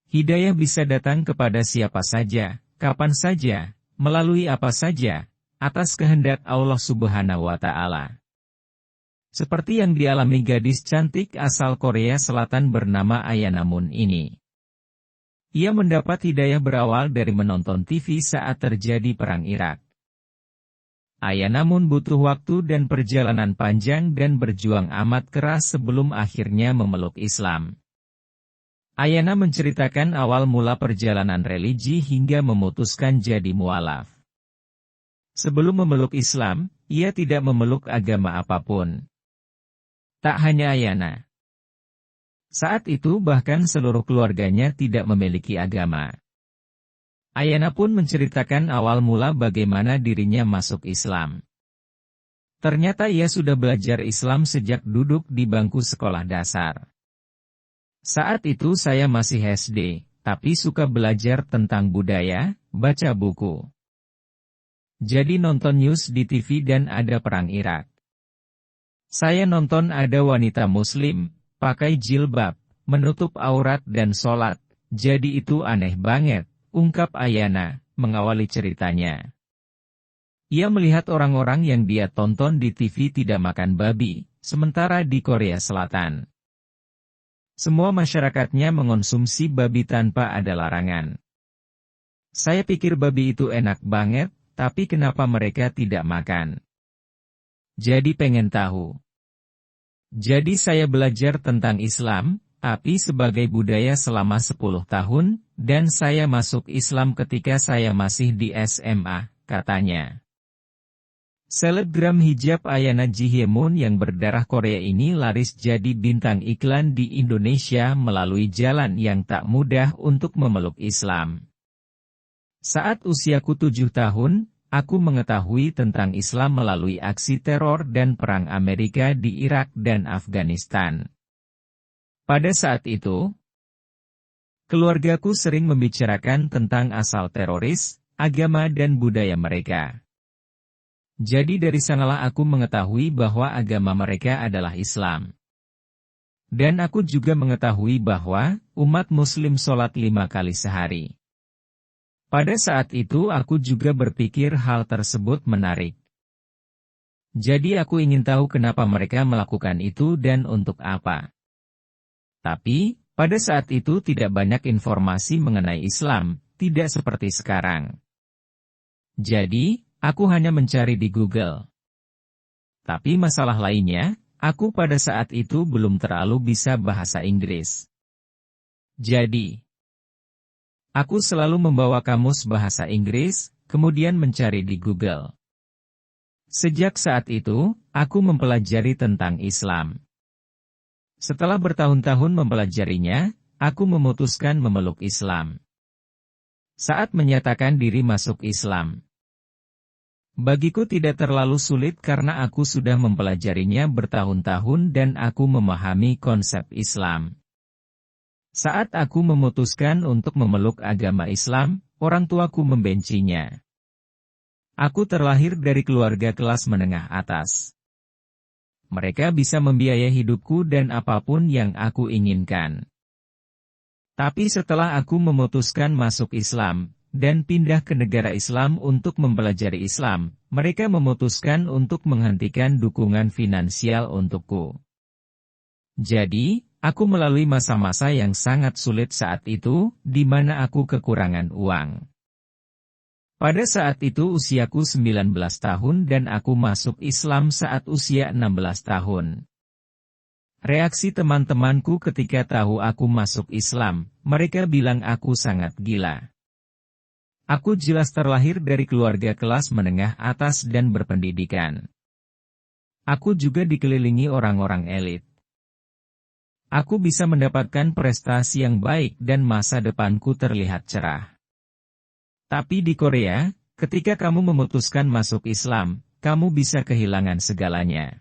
Hidayah bisa datang kepada siapa saja, kapan saja, melalui apa saja, atas kehendak Allah Subhanahu wa Ta'ala. Seperti yang dialami gadis cantik asal Korea Selatan bernama Ayana Moon ini. Ia mendapat hidayah berawal dari menonton TV saat terjadi Perang Irak. Ayana Moon butuh waktu dan perjalanan panjang dan berjuang amat keras sebelum akhirnya memeluk Islam. Ayana menceritakan awal mula perjalanan religi hingga memutuskan jadi mualaf. Sebelum memeluk Islam, ia tidak memeluk agama apapun. Tak hanya Ayana. Saat itu bahkan seluruh keluarganya tidak memiliki agama. Ayana pun menceritakan awal mula bagaimana dirinya masuk Islam. Ternyata ia sudah belajar Islam sejak duduk di bangku sekolah dasar. Saat itu saya masih SD, tapi suka belajar tentang budaya, baca buku. Jadi nonton news di TV dan ada Perang Irak. Saya nonton ada wanita muslim, pakai jilbab, menutup aurat dan sholat, jadi itu aneh banget. Ungkap Ayana, mengawali ceritanya. Ia melihat orang-orang yang dia tonton di TV tidak makan babi, sementara di Korea Selatan semua masyarakatnya mengonsumsi babi tanpa ada larangan. Saya pikir babi itu enak banget, tapi kenapa mereka tidak makan? Jadi pengen tahu. Jadi saya belajar tentang Islam, tapi sebagai budaya selama 10 tahun, dan saya masuk Islam ketika saya masih di SMA, katanya. Selebgram hijab Ayana Jihyeon yang berdarah Korea ini laris jadi bintang iklan di Indonesia melalui jalan yang tak mudah untuk memeluk Islam. Saat usiaku 7 tahun, aku mengetahui tentang Islam melalui aksi teror dan perang Amerika di Irak dan Afghanistan. Pada saat itu, keluargaku sering membicarakan tentang asal teroris, agama dan budaya mereka. Jadi dari sanalah aku mengetahui bahwa agama mereka adalah Islam. Dan aku juga mengetahui bahwa umat Muslim sholat 5 kali sehari. Pada saat itu aku juga berpikir hal tersebut menarik. Jadi aku ingin tahu kenapa mereka melakukan itu dan untuk apa. Tapi, pada saat itu tidak banyak informasi mengenai Islam, tidak seperti sekarang. Jadi, aku hanya mencari di Google. Tapi masalah lainnya, aku pada saat itu belum terlalu bisa bahasa Inggris. Jadi, aku selalu membawa kamus bahasa Inggris, kemudian mencari di Google. Sejak saat itu, aku mempelajari tentang Islam. Setelah bertahun-tahun mempelajarinya, aku memutuskan memeluk Islam. Saat menyatakan diri masuk Islam, bagiku tidak terlalu sulit karena aku sudah mempelajarinya bertahun-tahun dan aku memahami konsep Islam. Saat aku memutuskan untuk memeluk agama Islam, orang tuaku membencinya. Aku terlahir dari keluarga kelas menengah atas. Mereka bisa membiayai hidupku dan apapun yang aku inginkan. Tapi setelah aku memutuskan masuk Islam, dan pindah ke negara Islam untuk mempelajari Islam, mereka memutuskan untuk menghentikan dukungan finansial untukku. Jadi, aku melalui masa-masa yang sangat sulit saat itu, di mana aku kekurangan uang. Pada saat itu usiaku 19 tahun dan aku masuk Islam saat usia 16 tahun. Reaksi teman-temanku ketika tahu aku masuk Islam, mereka bilang aku sangat gila. Aku jelas terlahir dari keluarga kelas menengah atas dan berpendidikan. Aku juga dikelilingi orang-orang elit. Aku bisa mendapatkan prestasi yang baik dan masa depanku terlihat cerah. Tapi di Korea, ketika kamu memutuskan masuk Islam, kamu bisa kehilangan segalanya.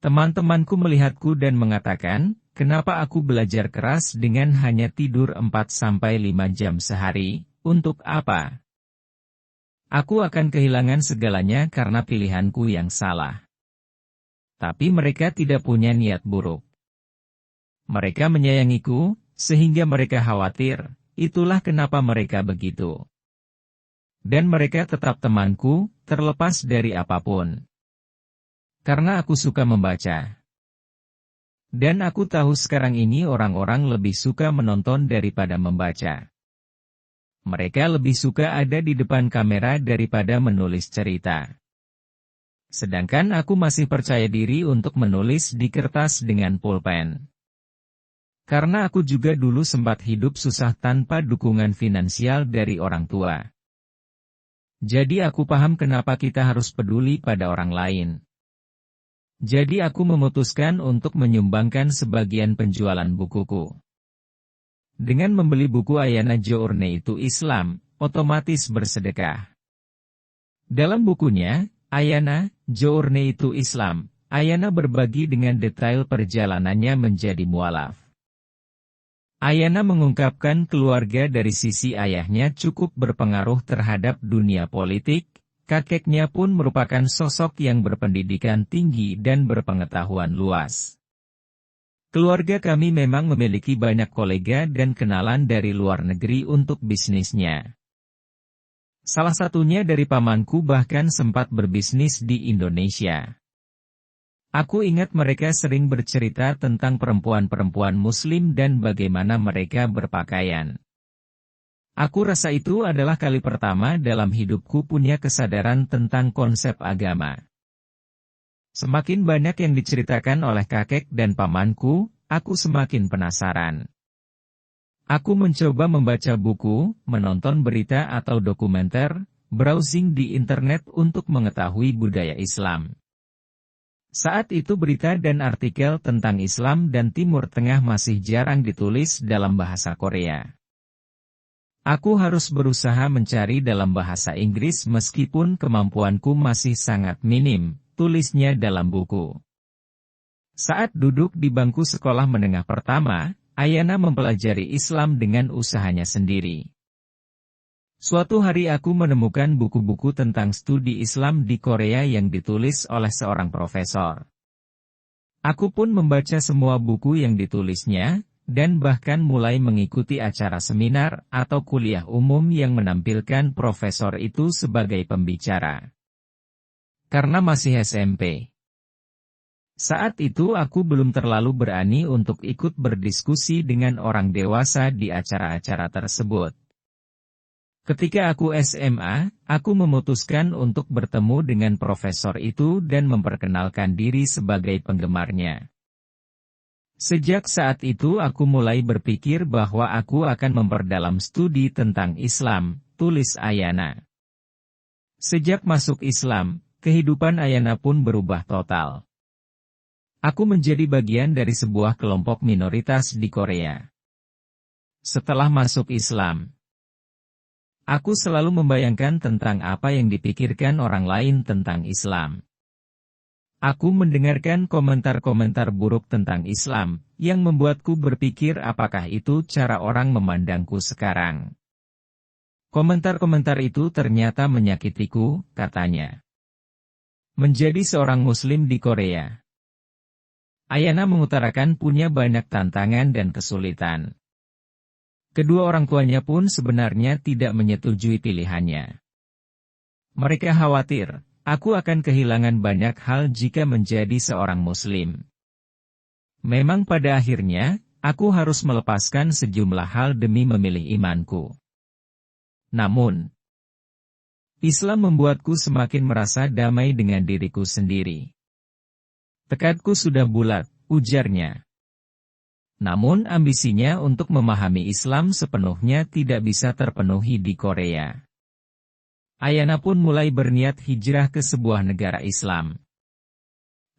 Teman-temanku melihatku dan mengatakan, kenapa aku belajar keras dengan hanya tidur 4-5 jam sehari, untuk apa? Aku akan kehilangan segalanya karena pilihanku yang salah. Tapi mereka tidak punya niat buruk. Mereka menyayangiku, sehingga mereka khawatir, itulah kenapa mereka begitu. Dan mereka tetap temanku, terlepas dari apapun. Karena aku suka membaca. Dan aku tahu sekarang ini orang-orang lebih suka menonton daripada membaca. Mereka lebih suka ada di depan kamera daripada menulis cerita. Sedangkan aku masih percaya diri untuk menulis di kertas dengan pulpen. Karena aku juga dulu sempat hidup susah tanpa dukungan finansial dari orang tua. Jadi aku paham kenapa kita harus peduli pada orang lain. Jadi aku memutuskan untuk menyumbangkan sebagian penjualan bukuku. Dengan membeli buku Ayana Journey itu Islam, otomatis bersedekah. Dalam bukunya, Ayana, Journey itu Islam, Ayana berbagi dengan detail perjalanannya menjadi mualaf. Ayana mengungkapkan keluarga dari sisi ayahnya cukup berpengaruh terhadap dunia politik, kakeknya pun merupakan sosok yang berpendidikan tinggi dan berpengetahuan luas. Keluarga kami memang memiliki banyak kolega dan kenalan dari luar negeri untuk bisnisnya. Salah satunya dari pamanku bahkan sempat berbisnis di Indonesia. Aku ingat mereka sering bercerita tentang perempuan-perempuan Muslim dan bagaimana mereka berpakaian. Aku rasa itu adalah kali pertama dalam hidupku punya kesadaran tentang konsep agama. Semakin banyak yang diceritakan oleh kakek dan pamanku, aku semakin penasaran. Aku mencoba membaca buku, menonton berita atau dokumenter, browsing di internet untuk mengetahui budaya Islam. Saat itu berita dan artikel tentang Islam dan Timur Tengah masih jarang ditulis dalam bahasa Korea. Aku harus berusaha mencari dalam bahasa Inggris meskipun kemampuanku masih sangat minim, tulisnya dalam buku. Saat duduk di bangku sekolah menengah pertama, Ayana mempelajari Islam dengan usahanya sendiri. Suatu hari aku menemukan buku-buku tentang studi Islam di Korea yang ditulis oleh seorang profesor. Aku pun membaca semua buku yang ditulisnya, dan bahkan mulai mengikuti acara seminar atau kuliah umum yang menampilkan profesor itu sebagai pembicara. Karena masih SMP. Saat itu aku belum terlalu berani untuk ikut berdiskusi dengan orang dewasa di acara-acara tersebut. Ketika aku SMA, aku memutuskan untuk bertemu dengan profesor itu dan memperkenalkan diri sebagai penggemarnya. Sejak saat itu aku mulai berpikir bahwa aku akan memperdalam studi tentang Islam, tulis Ayana. Sejak masuk Islam, kehidupan Ayana pun berubah total. Aku menjadi bagian dari sebuah kelompok minoritas di Korea. Setelah masuk Islam, aku selalu membayangkan tentang apa yang dipikirkan orang lain tentang Islam. Aku mendengarkan komentar-komentar buruk tentang Islam, yang membuatku berpikir apakah itu cara orang memandangku sekarang. Komentar-komentar itu ternyata menyakitiku, katanya. Menjadi seorang Muslim di Korea. Ayana mengutarakan punya banyak tantangan dan kesulitan. Kedua orang tuanya pun sebenarnya tidak menyetujui pilihannya. Mereka khawatir, aku akan kehilangan banyak hal jika menjadi seorang Muslim. Memang pada akhirnya, aku harus melepaskan sejumlah hal demi memilih imanku. Namun, Islam membuatku semakin merasa damai dengan diriku sendiri. Tekadku sudah bulat, ujarnya. Namun ambisinya untuk memahami Islam sepenuhnya tidak bisa terpenuhi di Korea. Ayana pun mulai berniat hijrah ke sebuah negara Islam.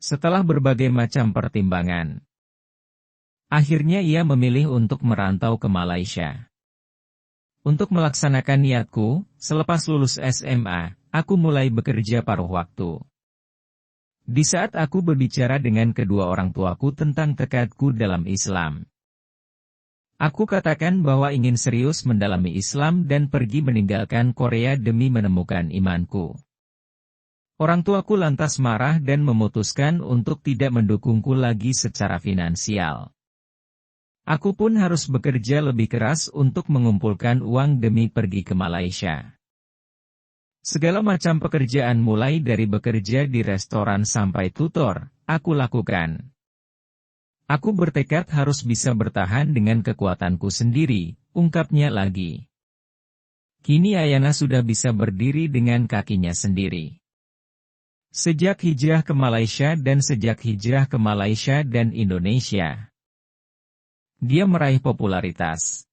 Setelah berbagai macam pertimbangan, akhirnya ia memilih untuk merantau ke Malaysia. Untuk melaksanakan niatku, selepas lulus SMA, aku mulai bekerja paruh waktu. Di saat aku berbicara dengan kedua orang tuaku tentang tekadku dalam Islam, aku katakan bahwa ingin serius mendalami Islam dan pergi meninggalkan Korea demi menemukan imanku. Orang tuaku lantas marah dan memutuskan untuk tidak mendukungku lagi secara finansial. Aku pun harus bekerja lebih keras untuk mengumpulkan uang demi pergi ke Malaysia. Segala macam pekerjaan mulai dari bekerja di restoran sampai tutor, aku lakukan. Aku bertekad harus bisa bertahan dengan kekuatanku sendiri, ungkapnya lagi. Kini Ayana sudah bisa berdiri dengan kakinya sendiri. Sejak hijrah ke Malaysia dan Indonesia, dia meraih popularitas.